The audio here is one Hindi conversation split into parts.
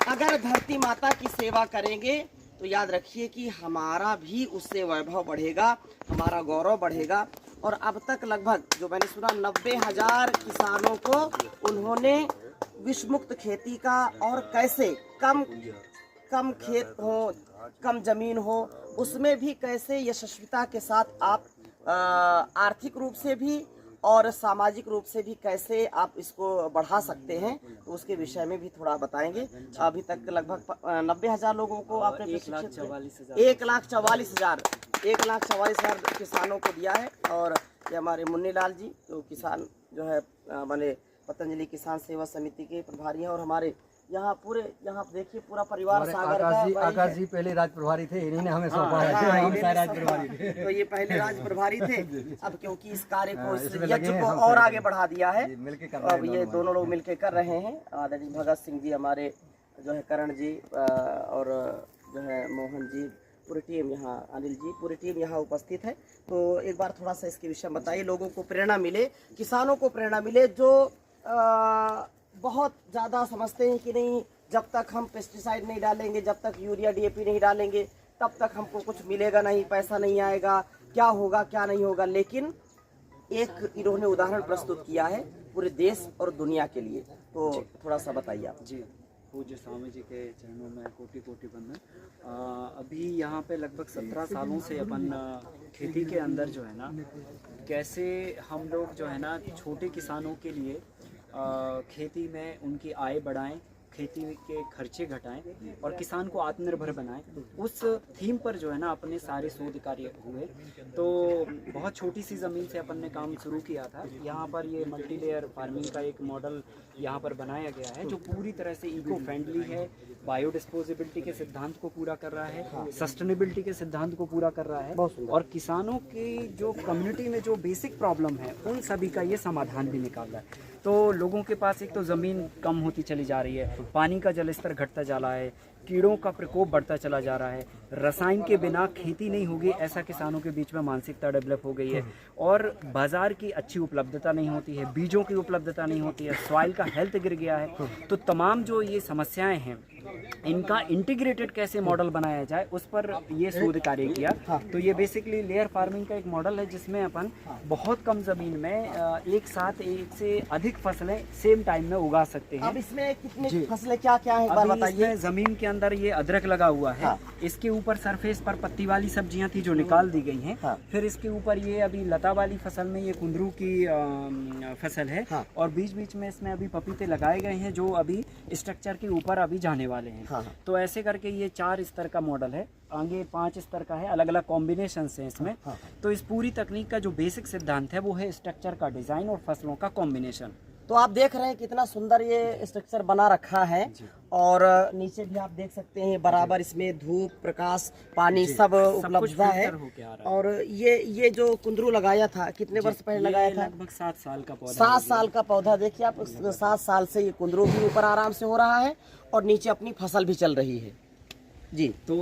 अगर धरती माता की सेवा करेंगे तो याद रखिए कि हमारा भी उससे वैभव बढ़ेगा, हमारा गौरव बढ़ेगा। और अब तक लगभग जो मैंने सुना 90,000 किसानों को उन्होंने विष मुक्त खेती का, और कैसे कम कम खेत हो, कम जमीन हो, उसमें भी कैसे यशस्विता के साथ आप आर्थिक रूप से भी और सामाजिक रूप से भी कैसे आप इसको बढ़ा सकते हैं, तो उसके विषय में भी थोड़ा बताएंगे। अभी तक लगभग 90,000 लोगों को आपने 1,44,000 किसानों को दिया है। और ये हमारे मुन्नी लाल जी तो किसान जो है बने पतंजलि किसान सेवा समिति के प्रभारी हैं। और हमारे यहाँ पूरे यहाँ देखिए पूरा परिवार सागर का आकाश जी पहले राज प्रभारी थे, इन्हीं ने हमें सौंपा है। राज प्रभारी थे तो ये पहले राज प्रभारी थे, अब क्योंकि इस कार्य को, इस यज्ञ को और आगे बढ़ा दिया है, अब ये दोनों लोग मिलके कर रहे हैं। आदरणीय भगत सिंह जी, हमारे जो है करण जी और जो है मोहन जी, पूरी टीम यहाँ, अनिल जी, पूरी टीम यहाँ उपस्थित है। तो एक बार थोड़ा सा इसके विषय में बताइए, लोगों को प्रेरणा मिले, किसानों को प्रेरणा मिले जो बहुत ज़्यादा समझते हैं कि नहीं जब तक हम पेस्टिसाइड नहीं डालेंगे, जब तक यूरिया डीएपी नहीं डालेंगे, तब तक हमको कुछ मिलेगा नहीं, पैसा नहीं आएगा, क्या होगा क्या नहीं होगा। लेकिन एक इन्होंने उदाहरण प्रस्तुत किया है पूरे देश और दुनिया के लिए, तो थोड़ा सा बताइए आप। जी, पूज्य स्वामी जी के चरणों में कोटि कोटि वंदन। अभी यहाँ पे लगभग 17 सालों से अपन खेती के अंदर जो है ना, कैसे हम लोग जो है ना छोटे किसानों के लिए खेती में उनकी आय बढ़ाएं, खेती के खर्चे घटाएं और किसान को आत्मनिर्भर बनाएं, उस थीम पर जो है ना अपने सारे शोध कार्य हुए। तो बहुत छोटी सी ज़मीन से अपन ने काम शुरू किया था। यहाँ पर ये मल्टी लेयर फार्मिंग का एक मॉडल यहाँ पर बनाया गया है जो पूरी तरह से इको फ्रेंडली है, बायोडिस्पोजेबिलिटी के सिद्धांत को पूरा कर रहा है, सस्टेनेबिलिटी के सिद्धांत को पूरा कर रहा है, और किसानों की जो कम्युनिटी में जो बेसिक प्रॉब्लम है उन सभी का ये समाधान भी निकाल रहा है। तो लोगों के पास एक तो ज़मीन कम होती चली जा रही है, पानी का जल स्तर घटता जा रहा है, कीड़ों का प्रकोप बढ़ता चला जा रहा है, रसायन के बिना खेती नहीं होगी ऐसा किसानों के बीच में मानसिकता डेवलप हो गई है, और बाज़ार की अच्छी उपलब्धता नहीं होती है, बीजों की उपलब्धता नहीं होती है, सॉइल का हेल्थ गिर गया है। तो तमाम जो ये समस्याएं हैं इनका इंटीग्रेटेड कैसे मॉडल बनाया जाए उस पर ये शोध कार्य किया। तो ये बेसिकली लेयर फार्मिंग का एक मॉडल है जिसमें अपन बहुत कम ज़मीन में एक साथ एक से अधिक फसलें सेम टाइम में उगा सकते हैं। अब इसमें कितनी फसलें क्या क्या है, एक बार बताइए। ज़मीन के अंदर ये अदरक लगा हुआ है, इसके ऊपर सरफेस पर पत्ती वाली सब्जियां थी जो निकाल दी गई हैं। फिर इसके ऊपर ये अभी लता वाली फसल में ये कुंदरू की फसल है, और बीच बीच में इसमें अभी पपीते लगाए गए हैं जो अभी स्ट्रक्चर के ऊपर अभी जाने वाले हैं। तो ऐसे करके ये 4 स्तर का मॉडल है, आगे 5 स्तर का है, अलग अलग कॉम्बिनेशन हैं इसमें। तो इस पूरी तकनीक का जो बेसिक सिद्धांत है वो है स्ट्रक्चर का डिज़ाइन और फसलों का कॉम्बिनेशन। तो आप देख रहे हैं कितना सुंदर ये स्ट्रक्चर बना रखा है, और नीचे भी आप देख सकते हैं बराबर इसमें धूप, प्रकाश, पानी सब उपलब्ध है। और ये जो कुंदरू लगाया था कितने वर्ष पहले लगाया था? लगभग 7 साल का पौधा। 7 साल का पौधा। देखिए आप, 7 साल से ये कुंदरू भी ऊपर आराम से हो रहा है और नीचे अपनी फसल भी चल रही है जी। तो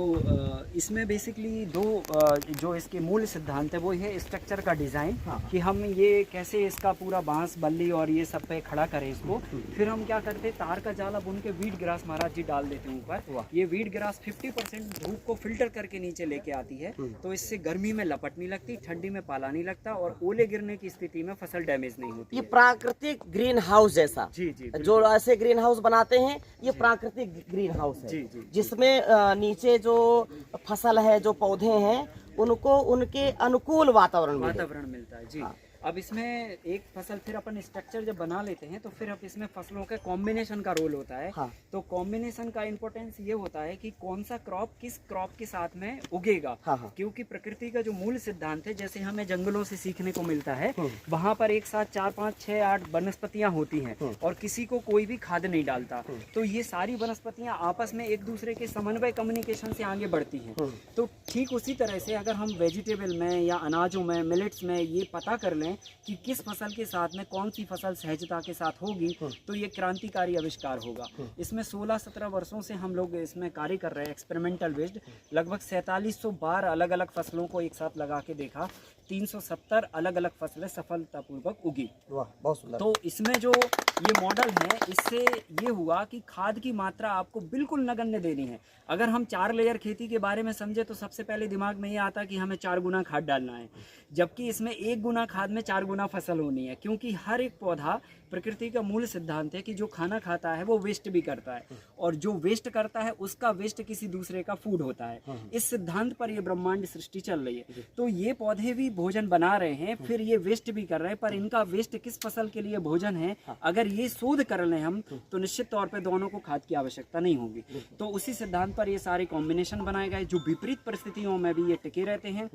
इसमें बेसिकली दो जो इसके मूल सिद्धांत है वो है स्ट्रक्चर का डिज़ाइन, कि हम ये कैसे इसका पूरा बांस बल्ली और ये सब पे खड़ा करें इसको। फिर हम क्या करते हैं, तार का जाला बुन के वीट ग्रास महाराज जी डाल देते हैं ऊपर। ये वीट ग्रास 50% धूप को फिल्टर करके नीचे लेके आती है, तो इससे गर्मी में लपट नहीं लगती, ठंडी में पाला नहीं लगता, और ओले गिरने की स्थिति में फसल डैमेज नहीं होती। ये प्राकृतिक ग्रीन हाउस जैसा, जी जी, जो ऐसे ग्रीन हाउस बनाते हैं ये प्राकृतिक ग्रीन हाउस है, जिसमें नीचे जो फसल है, जो पौधे हैं, उनको उनके अनुकूल वातावरण मिलता है जी। अब इसमें एक फसल फिर अपन स्ट्रक्चर जब बना लेते हैं तो फिर अब इसमें फसलों का कॉम्बिनेशन का रोल होता है। तो कॉम्बिनेशन का इम्पोर्टेंस ये होता है कि कौन सा क्रॉप किस क्रॉप के साथ में उगेगा। क्योंकि प्रकृति का जो मूल सिद्धांत है, जैसे हमें जंगलों से सीखने को मिलता है, वहाँ पर एक साथ 4, 5, 6, 8 वनस्पतियाँ होती हैं और किसी को कोई भी खाद नहीं डालता। तो ये सारी वनस्पतियाँ आपस में एक दूसरे के समन्वय कम्युनिकेशन से आगे बढ़ती हैं। तो ठीक उसी तरह से अगर हम वेजिटेबल में या अनाजों में, मिलेट्स में ये पता कर लें कि किस फसल के साथ में कौन सी फसल सहजता के साथ होगी, तो ये क्रांतिकारी आविष्कार होगा। इसमें 16-17 वर्षों से हम लोग इसमें कार्य कर रहे हैं, एक्सपेरिमेंटल बेस्ड। लगभग 4700 बार अलग अलग फसलों को एक साथ लगा के देखा 370 अलग अलग फसलें सफलतापूर्वक उगी। वाह, बहुत सुंदर। तो इसमें जो ये मॉडल है, इससे ये हुआ कि खाद की मात्रा आपको बिल्कुल नगण्य देनी है। अगर हम 4 लेयर खेती के बारे में समझे तो सबसे पहले दिमाग में ये आता कि हमें 4 गुना खाद डालना है, जबकि इसमें 1 गुना खाद में 4 गुना फसल होनी है। क्योंकि हर एक पौधा, प्रकृति का मूल सिद्धांत है कि जो खाना खाता है वो वेस्ट भी करता है, और जो वेस्ट करता है उसका वेस्ट किसी दूसरे का फूड होता है। इस सिद्धांत पर ये ब्रह्मांड सृष्टि चल रही है। तो ये पौधे भी भोजन बना रहे हैं, फिर ये वेस्ट भी कर रहे हैं, पर इनका वेस्ट किस फसल के लिए भोजन है, अगर ये शोध कर लें हम, तो निश्चित तौर पे दोनों को खाद की आवश्यकता नहीं होगी। तो उसी सिद्धांत पर ये सारे कॉम्बिनेशन बनाए गए, जो विपरीत परिस्थितियों में भी ये टिके रहते हैं,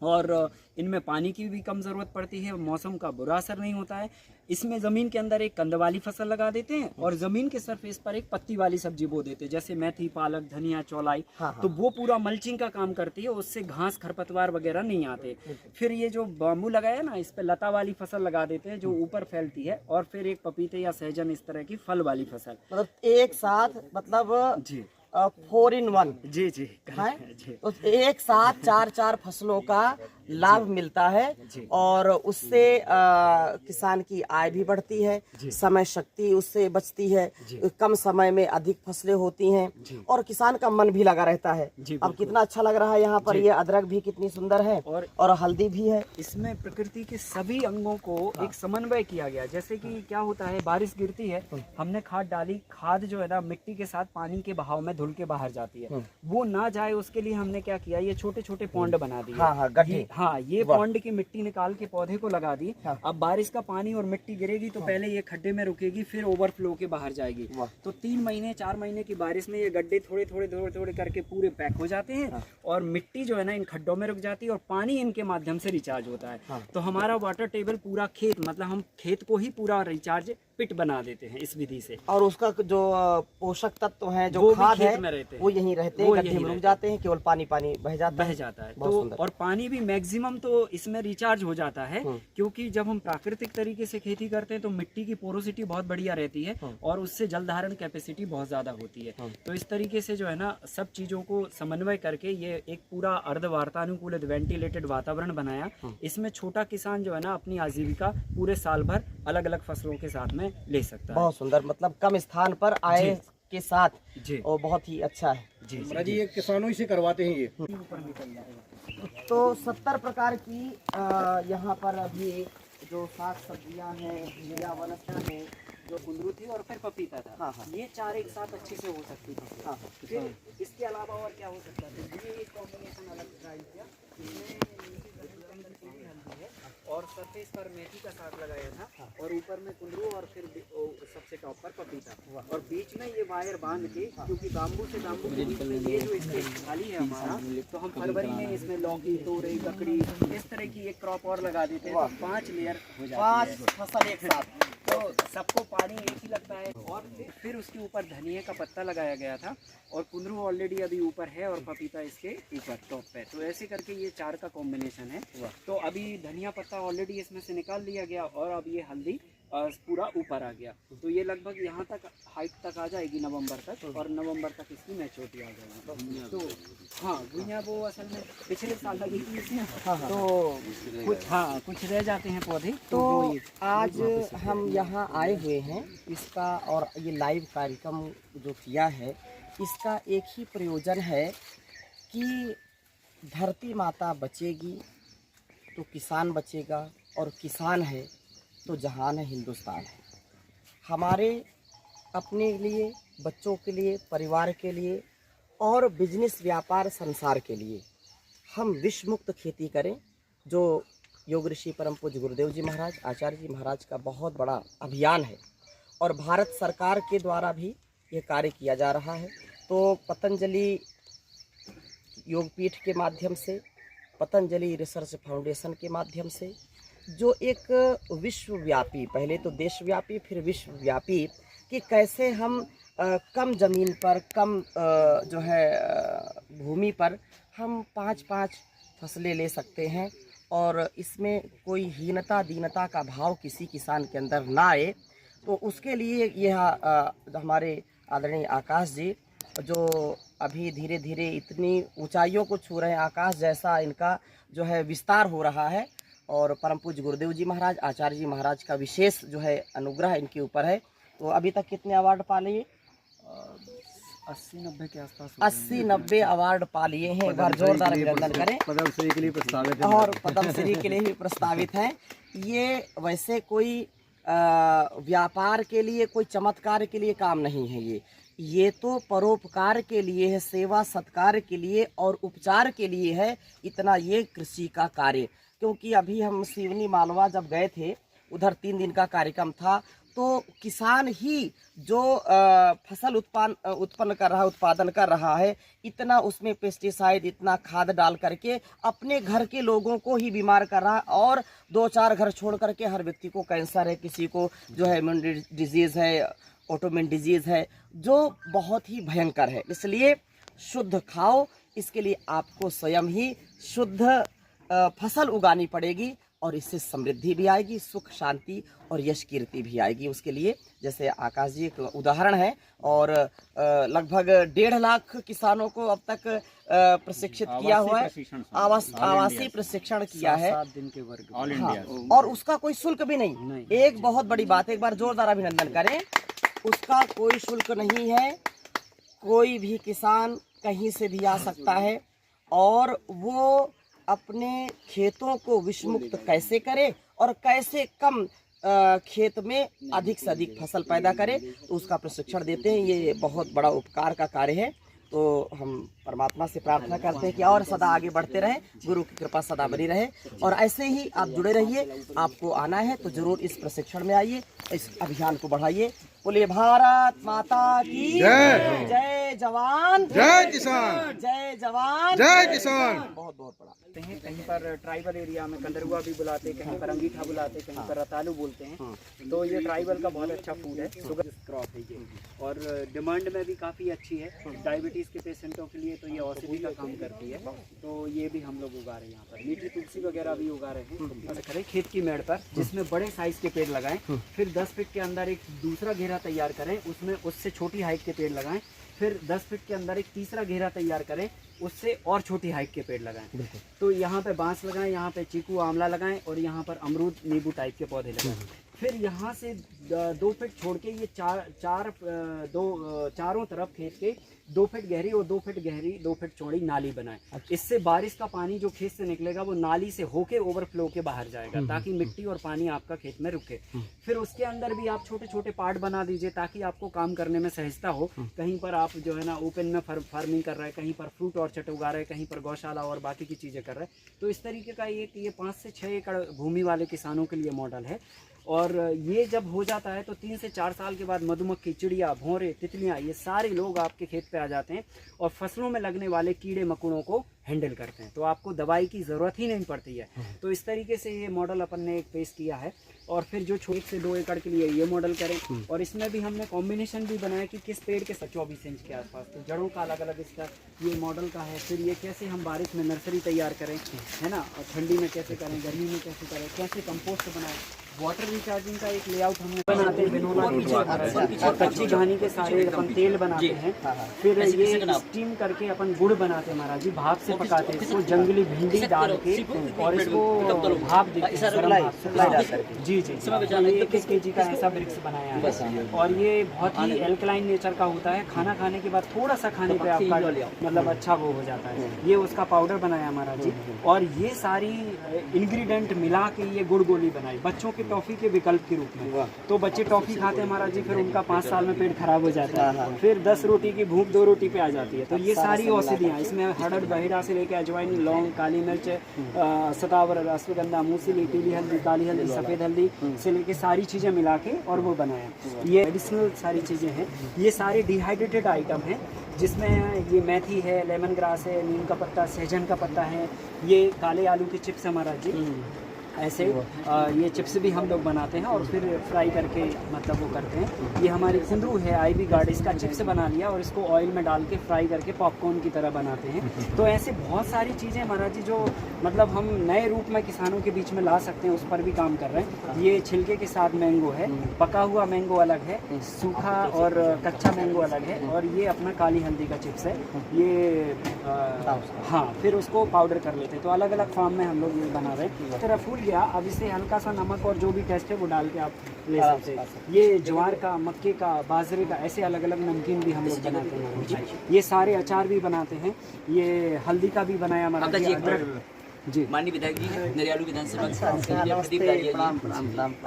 और इनमें पानी की भी कम ज़रूरत पड़ती है, मौसम का बुरा असर नहीं होता है। इसमें ज़मीन के अंदर एक कंद वाली फसल लगा देते हैं, और ज़मीन के सरफेस पर एक पत्ती वाली सब्जी बो देते हैं, जैसे मेथी, पालक, धनिया, चौलाई। तो वो पूरा मल्चिंग का काम करती है, उससे घास खरपतवार वगैरह नहीं आते। फिर ये जो बाम्बू लगाया ना, इस पर लता वाली फसल लगा देते हैं जो ऊपर फैलती है, और फिर एक पपीते या सहजन, इस तरह की फल वाली फसल। मतलब एक साथ, मतलब जी 4 in 1। जी जी है? जी। तो एक साथ 4 फसलों का लाभ मिलता है, और उससे किसान की आय भी बढ़ती है, समय शक्ति उससे बचती है, कम समय में अधिक फसलें होती हैं, और किसान का मन भी लगा रहता है। अब कितना अच्छा लग रहा है यहाँ पर, ये अदरक भी कितनी सुंदर है, और हल्दी भी है। इसमें प्रकृति के सभी अंगों को एक समन्वय किया गया। जैसे कि क्या होता है, बारिश गिरती है, हमने खाद डाली, खाद जो है ना मिट्टी के साथ पानी के बहाव में धुल के बाहर जाती है, वो ना जाए उसके लिए हमने क्या किया, ये छोटे छोटे पौंड बना दिए। गड्ढे। हाँ, ये पौंड की मिट्टी निकाल के पौधे को लगा दी। अब बारिश का पानी और मिट्टी गिरेगी तो पहले ये खड्डे में रुकेगी, फिर ओवरफ्लो के बाहर जाएगी। तो 3 महीने 4 महीने की बारिश में ये गड्ढे थोड़े थोड़े करके पूरे पैक हो जाते हैं, और मिट्टी जो है ना इन खड्डों में रुक जाती है, और पानी इनके माध्यम से रिचार्ज होता है। तो हमारा वाटर टेबल पूरा खेत, मतलब हम खेत को ही पूरा रिचार्ज पिट बना देते हैं इस विधि से, और उसका जो पोषक तत्व है, जो वो खाद भी है, खेत में रहते हैं, वो यहीं रहते हैं, गड्ढे में रुक जाते हैं, केवल पानी बह जाता है। तो और पानी भी मैक्सिमम तो इसमें रिचार्ज हो जाता है, क्योंकि जब हम प्राकृतिक तरीके से खेती करते हैं तो मिट्टी की पोरोसिटी बहुत बढ़िया रहती है, और उससे जल धारण कैपेसिटी बहुत ज्यादा होती है। तो इस तरीके से जो है ना सब चीजों को समन्वय करके ये एक पूरा अर्धवातानुकूलित वेंटिलेटेड वातावरण बनाया। इसमें छोटा किसान जो है ना अपनी आजीविका पूरे साल भर अलग अलग फसलों के साथ में ले सकता है। बहुत सुंदर, मतलब कम स्थान पर आय के साथ जी, और बहुत ही अच्छा है। जी ये किसानों ही से करवाते हैं ये। तो 70 प्रकार की यहाँ पर अभी जो साग सब्जियाँ हैं या वनस्पतियाँ हैं, जो कुंदरू थी और फिर पपीता था, ये 4 एक साथ अच्छे से हो सकती थी। फिर इसके अलावा और क्या हो सकता था, ये एक कॉम्बिनेशन अलग ट्राई किया, और सरफेस पर मेथी का साग लगाया था, और ऊपर में कुंदरू, और फिर सबसे टॉप पर पपीता, और बीच में ये वायर बांध के, क्योंकि बाम्बू से बाम्बू के बीच में ये जो इसके खाली है हमारा, तो हम फरवरी में इसमें लौकी, तोरई, ककड़ी, इस तरह की एक क्रॉप और लगा देते हैं, तो 5 लेयर हो जाती है, 5 फसल एक साथ। तो सबको पानी एक ही लगता है, और फिर उसके ऊपर धनिया का पत्ता लगाया गया था, और कुंदरू ऑलरेडी अभी ऊपर है, और पपीता इसके ऊपर टॉप पे। तो ऐसे करके ये 4 का कॉम्बिनेशन है। तो अभी धनिया पत्ता ऑलरेडी इसमें से निकाल लिया गया, और अब ये हल्दी पूरा ऊपर आ गया। तो ये लगभग यहाँ तक हाइट तक आ जाएगी नवंबर तक, और नवंबर तक इसकी मैच्योरिटी आ जाएगी। तो हाँ, गुइया वो असल में पिछले साल लगी थी इसमें, तो कुछ रह जाते हैं पौधे। तो आज हम यहाँ आए हुए हैं, इसका और ये लाइव कार्यक्रम जो किया है, इसका एक ही प्रयोजन है कि धरती माता बचेगी तो किसान बचेगा, और किसान है तो जहान है, हिंदुस्तान है। हमारे अपने लिए, बच्चों के लिए, परिवार के लिए, और बिजनेस व्यापार संसार के लिए हम विष मुक्त खेती करें, जो योग ऋषि परम पूज्य गुरुदेव जी महाराज, आचार्य जी महाराज का बहुत बड़ा अभियान है, और भारत सरकार के द्वारा भी ये कार्य किया जा रहा है। तो पतंजलि योगपीठ के माध्यम से, पतंजलि रिसर्च फाउंडेशन के माध्यम से, जो एक विश्वव्यापी, पहले तो देशव्यापी फिर विश्वव्यापी, कि कैसे हम कम ज़मीन पर, कम जो है भूमि पर हम 5-5 फसलें ले सकते हैं, और इसमें कोई हीनता दीनता का भाव किसी किसान के अंदर ना आए। तो उसके लिए यह हमारे आदरणीय आकाश जी जो अभी धीरे धीरे इतनी ऊंचाइयों को छू रहे हैं, आकाश जैसा इनका जो है विस्तार हो रहा है। और परम पूज्य गुरुदेव जी महाराज, आचार्य जी महाराज का विशेष जो है अनुग्रह इनके ऊपर है। तो अभी तक कितने अवार्ड पा लिए? 80-90 के आसपास 80-90 अवार्ड पा लिए हैं। एक बार जोरदार अभिनंदन करें। पद्मश्री के लिए प्रस्तावित है और पद्मश्री के लिए भी प्रस्तावित हैं। ये वैसे कोई व्यापार के लिए, कोई चमत्कार के लिए काम नहीं है। ये तो परोपकार के लिए है, सेवा सत्कार के लिए और उपचार के लिए है। इतना ये कृषि का कार्य, क्योंकि अभी हम सिवनी मालवा जब गए थे, उधर 3 दिन का कार्यक्रम था, तो किसान ही जो फसल उत्पन्न कर रहा है, उत्पादन कर रहा है, इतना उसमें पेस्टिसाइड, इतना खाद डाल करके अपने घर के लोगों को ही बीमार कर रहा है। और 2-4 घर छोड़ करके हर व्यक्ति को कैंसर है, किसी को जो है इम्यून डिजीज़ है, ऑटोइम्यून डिजीज़ है, जो बहुत ही भयंकर है। इसलिए शुद्ध खाओ, इसके लिए आपको स्वयं ही शुद्ध फसल उगानी पड़ेगी और इससे समृद्धि भी आएगी, सुख शांति और यश कीर्ति भी आएगी। उसके लिए जैसे आकाश जी एक उदाहरण है, और लगभग 1.5 लाख किसानों को अब तक प्रशिक्षित किया हुआ है, आवासीय प्रशिक्षण किया है 7 दिन के वर्ग। हाँ, और उसका कोई शुल्क भी नहीं। एक बहुत बड़ी बात है, एक बार जोरदार अभिनंदन करें। उसका कोई शुल्क नहीं है, कोई भी किसान कहीं से भी आ सकता है और वो अपने खेतों को विषमुक्त कैसे करे और कैसे कम खेत में अधिक से अधिक फसल पैदा करे, तो उसका प्रशिक्षण देते हैं। ये बहुत बड़ा उपकार का कार्य है। तो हम परमात्मा से प्रार्थना करते हैं कि और सदा आगे बढ़ते रहें, गुरु की कृपा सदा बनी रहे, और ऐसे ही आप जुड़े रहिए। आपको आना है तो जरूर इस प्रशिक्षण में आइए, इस अभियान को बढ़ाइए। बोलिए भारत माता की जय। जय जवान जय किसान, जय जवान जय किसान। बहुत बहुत बड़ा हैं। कहीं पर ट्राइबल एरिया में कंदरुआ भी बुलाते, कहीं पर अंगीठा बुलाते, कहीं पर रतालू बोलते हैं। तो ये ट्राइबल का बहुत अच्छा फूड है, शुगर क्रॉप है ये, और डिमांड में भी काफ़ी अच्छी है डायबिटीज़ के पेशेंटों के लिए। तो ये औषधि का काम करती है, तो ये भी हम लोग उगा रहे हैं यहाँ पर। मीठी तुलसी वगैरह भी उगा रहे हैं। ऐसा करें खेत की मेड़ पर, जिसमें बड़े साइज के पेड़ लगाएं, फिर 10 फीट के अंदर एक दूसरा घेरा तैयार करें, उसमें उससे छोटी हाइट के पेड़ लगाएं, फिर 10 फीट के अंदर एक तीसरा घेरा तैयार करें, उससे और छोटी हाइट के पेड़ लगाएं। तो यहाँ पे बांस लगाएं, यहाँ पे चीकू आंवला लगाएं, और यहाँ पर अमरूद नींबू टाइप के पौधे लगाएं। फिर यहाँ से 2 फीट छोड़ के ये चारों तरफ खेत के 2 फीट गहरी और 2 फीट गहरी 2 फीट चौड़ी नाली बनाएं। इससे बारिश का पानी जो खेत से निकलेगा वो नाली से होके ओवरफ्लो के बाहर जाएगा, ताकि मिट्टी और पानी आपका खेत में रुके। फिर उसके अंदर भी आप छोटे छोटे पार्ट बना दीजिए, ताकि आपको काम करने में सहजता हो। कहीं पर आप जो है ना ओपन में फार्मिंग कर रहे हैं, कहीं पर फ्रूट ऑर्चर्ड उगा रहे हैं, कहीं पर गौशाला और बाकी की चीज़ें कर रहे हैं। तो इस तरीके का ये 5 से 6 एकड़ भूमि वाले किसानों के लिए मॉडल है। और ये जब हो जाता है तो 3 से 4 साल के बाद मधुमक्खी, चिड़िया, भौरे, तितलियाँ, ये सारे लोग आपके खेत पे आ जाते हैं और फसलों में लगने वाले कीड़े मकोड़ों को हैंडल करते हैं। तो आपको दवाई की ज़रूरत ही नहीं पड़ती है। तो इस तरीके से ये मॉडल अपन ने एक पेश किया है। और फिर जो 1 से 2 एकड़ के लिए ये मॉडल करें, और इसमें भी हमने कॉम्बिनेशन भी बनाया कि किस पेड़ के 24 इंच के आसपास, तो जड़ों का अलग अलग इसका ये मॉडल का है। फिर ये कैसे हम बारिश में नर्सरी तैयार करें, है ना, और ठंडी में कैसे करें, गर्मी में कैसे करें, कैसे कंपोस्ट बनाएं। वाटर रिचार्जिंग का एक लेआउट हमने बनाते हैं, और कच्ची घानी के सारे अपन तेल बनाते हैं। फिर ये स्टीम करके अपन गुड़ बनाते हैं महाराज जी, भाप से पकाते हैं इसको, जंगली भिंडी डाल के, और इसको भाप देते हैं। जी जी, तो ये 21 kg का ऐसा ब्रिक्स बनाया है, और ये बहुत ही एल्कलाइन नेचर का होता है। खाना खाने के बाद थोड़ा सा खाने पे आपका मतलब अच्छा वो हो जाता है। ये उसका पाउडर बनाया महाराज जी, और ये सारी इंग्रेडिएंट मिला के ये गुड़ गोली बनाई बच्चों के टॉफी के विकल्प के रूप में। तो बच्चे टॉफी खाते हैं महाराज जी, फिर उनका 5 साल में पेट खराब हो जाता है, फिर 10 रोटी की भूख 2 रोटी पे आ जाती है। तो ये सारी औषधियाँ इसमें हरड़ बहेड़ा से लेके अजवाइन, लौंग, काली मिर्च, सतावर, अश्वगंधा, मूसली, पीली हल्दी, काली हल्दी, सफ़ेद हल्दी से लेके सारी चीज़ें मिला के और वो बनाया। ये मेडिसिनल सारी चीज़ें हैं। ये सारे डिहाइड्रेटेड आइटम हैं, जिसमें ये मेथी है, लेमन ग्रास है, नीम का पत्ता, सहजन का पत्ता है, ये काले आलू के चिप्स है महाराज जी, ऐसे ये चिप्स भी हम लोग बनाते हैं और फिर फ्राई करके मतलब वो करते हैं। ये हमारी कुंदरू है IB गार्ड, इसका चिप्स बना लिया और इसको ऑयल में डाल के फ्राई करके पॉपकॉर्न की तरह बनाते हैं। तो ऐसे बहुत सारी चीज़ें महाराज जी जो मतलब हम नए रूप में किसानों के बीच में ला सकते हैं, उस पर भी काम कर रहे हैं। ये छिलके के साथ मैंगो है, पका हुआ मैंगो अलग है, सूखा और कच्चा मैंगो अलग है, और ये अपना काली हल्दी का चिप्स है ये हाँ, फिर उसको पाउडर कर लेते हैं। तो अलग अलग फॉर्म में हम लोग ये बना रहे हैं। तेरा फूल गया, अब इसे हल्का सा नमक और जो भी टेस्ट है वो डाल के आप ले सकते हैं। ये ज्वार का, मक्के का, बाजरे का, ऐसे अलग अलग नमकीन भी हम लोग बनाते हैं। ये सारे अचार भी बनाते हैं। ये हल्दी का भी बनाया हमारा जी। माननीय विधायक जी नरियालू विधानसभा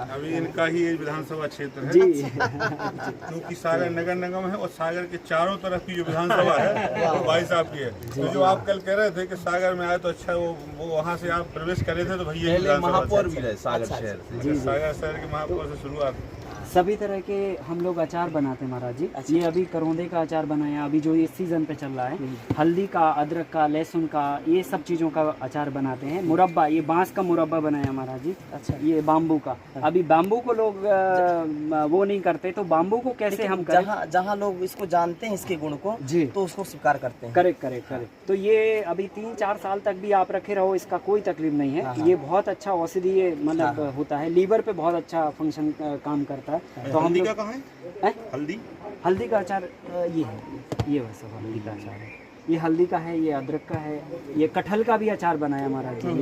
अभी इनका ही विधानसभा क्षेत्र है जी क्योंकि सागर नगर निगम है और सागर के चारों तरफ की जो विधानसभा है वो भाई साहब की है। तो जो आप कल कह रहे थे कि सागर में आए तो अच्छा वो वहाँ से आप प्रवेश कर रहे थे तो भैया महापौर भी रहे सागर शहर से, सागर शहर के महापौर से शुरुआत। सभी तरह के हम लोग अचार बनाते हैं महाराज जी। ये अभी करौंदे का अचार बनाया, अभी जो ये सीजन पे चल रहा है। हल्दी का, अदरक का, लहसुन का, ये सब चीज़ों का अचार बनाते हैं। मुरब्बा, ये बांस का मुरब्बा बनाया महाराज जी। अच्छा, ये बाम्बू का। अभी बाम्बू को लोग वो नहीं करते, तो बाम्बू को कैसे हम करें? जहाँ लोग इसको जानते हैं इसके गुण को जी, तो उसको स्वीकार करते हैं। करेक्ट। तो ये अभी 3-4 साल तक भी आप रखे रहो, इसका कोई तकलीफ नहीं है। ये बहुत अच्छा औषधीय मतलब होता है, लीवर पे बहुत अच्छा फंक्शन काम करता है। तो हम लोग कहाँ है हल्दी का अचार ये है, ये वैसे हल्दी का अचार है। ये हल्दी का है, ये अदरक का है, ये कटहल का भी अचार बनाया हमारा जी।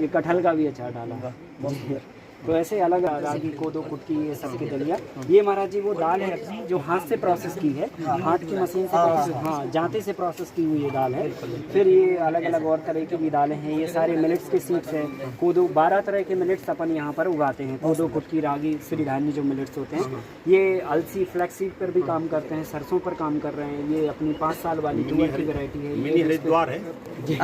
ये कटहल का भी अचार डाला जी। तो ऐसे अलग रागी, कोदो, कुटकी, ये सब की दलिया। ये महाराज जी वो दाल है अपनी जो हाथ से प्रोसेस की है, हाथ की मशीन से प्रोसेस, हाँ, जांते से प्रोसेस की हुई ये दाल है। फिर ये अलग अलग और तरह की भी दालें हैं। ये सारे मिलेट्स के सीड्स हैं। कोदो, 12 तरह के मिलेट्स अपन यहाँ पर उगाते हैं। कोदो, कुटकी, रागी, सिरिधान्य जो मिलेट्स होते हैं। ये अलसी, फ्लैक्सीड पर भी काम करते हैं, सरसों पर काम कर रहे हैं। ये अपनी 5 साल वाली तुअर की वैरायटी है। मिनी हरिद्वार है जी।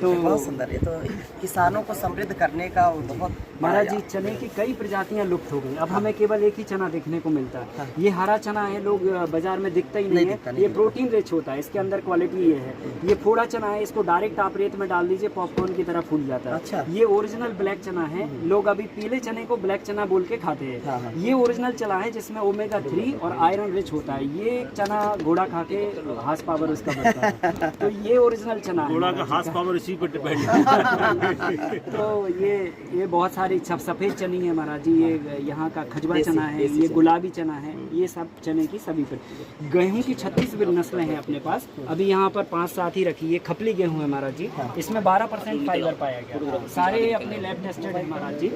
तो बहुत सुंदर। ये तो किसानों को समृद्ध करने का बहुत महाराज जी चने की कई प्रजातियां लुप्त हो गई। अब हमें केवल एक ही चना देखने को मिलता है। ये हरा चना है, लोग बाजार में दिखता ही नहीं है। ये प्रोटीन रिच होता है, इसके अंदर क्वालिटी ये है। ये फोड़ा चना है, इसको डायरेक्ट आप रेत में डाल दीजिए, पॉपकॉर्न की तरह फूल जाता है। अच्छा। ये ओरिजिनल ब्लैक चना है। लोग अभी पीले चने को ब्लैक चना बोल के खाते हैं। ये ओरिजिनल चना है जिसमें ओमेगा 3 और आयरन रिच होता है। ये चना घोड़ा खा के हार्स पावर उसका बढ़ता है। तो ये ओरिजिनल चना है। घोड़ा का हार्स पावर इसी पर डिपेंड है। तो ये बहुत सारी सफ़ेद चनी है महाराज जी। ये यहाँ का खजवा चना है, ये गुलाबी चना है। ये सब चने की सभी पर गेहूं की 36 नस्लें हैं अपने पास। अभी यहाँ पर 5-7 ही रखी। ये खपली गेहूं है महाराज जी। इसमें 12% फाइबर पाया गया। सारे अपने लैब टेस्टेड है महाराज जी।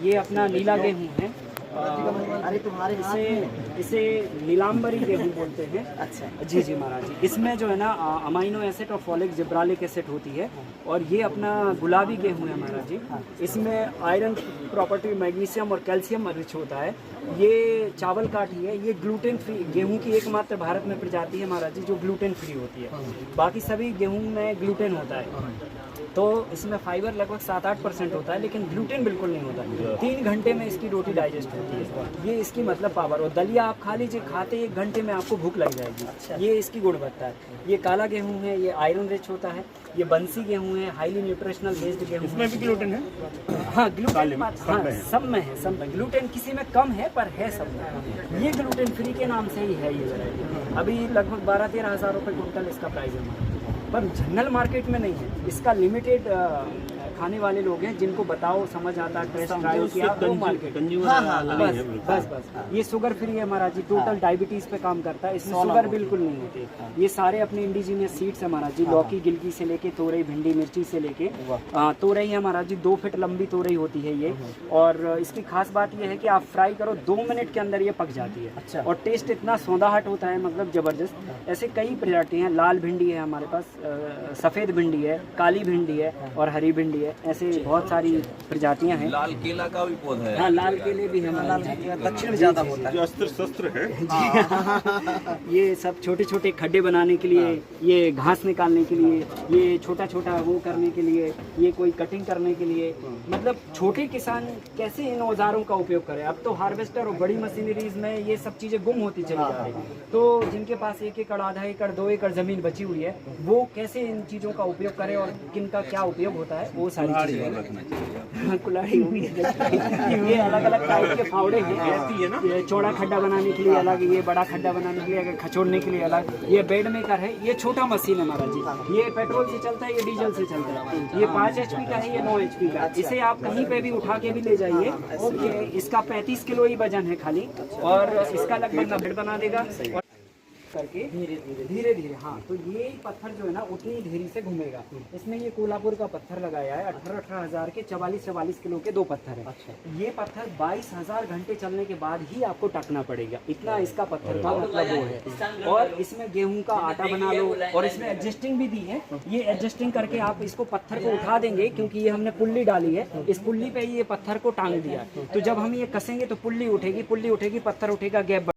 ये अपना नीला गेहूं है। अरे तुम्हारे इसे नीलांबरी गेहूं बोलते हैं। अच्छा जी महाराज जी। इसमें जो है ना अमाइनो एसिड और फॉलिक जिब्रालिक एसिड होती है। और ये अपना गुलाबी गेहूं है महाराज जी। इसमें आयरन प्रॉपर्टी, मैग्नीशियम और कैल्शियम रिच होता है। ये चावल काठी है। ये ग्लूटेन फ्री गेहूं की एकमात्र भारत में प्रजाति है महाराज जी जो ग्लूटेन फ्री होती है। बाकी सभी गेहूं में ग्लूटेन होता है। तो इसमें फाइबर लगभग 7-8% होता है, लेकिन ग्लूटेन बिल्कुल नहीं होता। 3 घंटे में इसकी रोटी डाइजेस्ट होती है। ये इसकी मतलब पावर। और दलिया आप खा लीजिए, खाते 1 घंटे में आपको भूख लग जाएगी। ये इसकी गुणवत्ता है। ये काला गेहूं है, ये आयरन रिच होता है। ये बंसी गेहूं है, हाईली न्यूट्रिशनल बेस्ड गेहूं। इसमें भी ग्लूटेन है? हाँ, ग्लूटेन हाँ, सब में है, सब में। ग्लूटेन किसी में कम है पर है सब में। ये ग्लूटेन फ्री के नाम से ही है ये वैरायटी। अभी लगभग 12-13 हज़ार रुपये कुंटल इसका प्राइस है, पर जनरल मार्केट में नहीं है। इसका लिमिटेड खाने वाले लोग हैं जिनको बताओ, समझ आता, टेस्ट ट्रायल किया, वो मार्केट। बस ये शुगर फ्री है महाराज जी। टोटल डायबिटीज पे काम करता है। इसमें शुगर बिल्कुल नहीं होती। ये सारे अपने इंडिजीनियस सीड्स है महाराज जी। लौकी, गिलकी से लेके तोरई, भिंडी, मिर्ची से लेके तोरई है महाराज जी। 2 फीट लंबी तोरई होती है ये। और इसकी खास बात ये है कि आप फ्राई करो 2 मिनट के अंदर ये पक जाती है। अच्छा। और टेस्ट इतना सौंधाहट होता है, मतलब जबरदस्त। ऐसे कई प्रजाति हैं। लाल भिंडी है हमारे पास, सफ़ेद भिंडी है, काली भिंडी है और हरी भिंडी है। ऐसे बहुत सारी प्रजातियां हैं। लाल केला का भी पौधा है। हाँ, लाल केले भी हैं। दक्षिण में ज्यादा होता है। जो अस्त्र शस्त्र है ये सब छोटे छोटे खड्डे बनाने के लिए, ये घास निकालने के लिए, ये छोटा छोटा वो करने के लिए, ये कोई कटिंग करने के लिए। मतलब छोटे किसान कैसे इन औजारों का उपयोग करें। अब तो हार्वेस्टर और बड़ी मशीनरीज में ये सब चीज़ें गुम होती चली जा रही। तो जिनके पास 1 एकड़, आधा एकड़, 2 एकड़ ज़मीन बची हुई है, वो कैसे इन चीज़ों का उपयोग करें और किन का क्या उपयोग होता है, वो सारी चीज़ें। हाँ, कुल्हाड़ी होगी। ये अलग अलग टाइप के फावड़े हैं, ये चौड़ा खड्डा बनाने के लिए अलग, ये बड़ा खड्डा बनाने के लिए, अगर खचोड़ने के लिए अलग। ये बेड मेकर है, ये छोटा मशीन है हमारा जी, ये पेट्रोल से चलता है, ये डीजल से चलता है। ये 5 HP का है, ये 9 HP का। इसे आप कहीं पे भी उठा के भी ले जाइए। ये इसका 35 किलो ही वजन है खाली, और इसका लगभग 90 बना देगा। और करके धीरे धीरे हाँ, तो ये पत्थर जो है ना उतनी धीरे से घूमेगा। इसमें ये कोल्हापुर का पत्थर लगाया है, 18-18 हज़ार के 44-44 किलो के 2 पत्थर है। ये पत्थर 22,000 घंटे चलने के बाद ही आपको टकना पड़ेगा, इतना इसका पत्थर का मतलब वो है। और इसमें गेहूं का आटा बना लो, और इसमें एडजस्टिंग भी दी है। ये एडजस्टिंग करके आप इसको पत्थर को उठा देंगे, क्योंकि ये हमने पुल्ली डाली है, इस पुल्ली पे ये पत्थर को टांग दिया। तो जब हम ये कसेंगे तो पुल्ली उठेगी, पत्थर उठेगा, गैप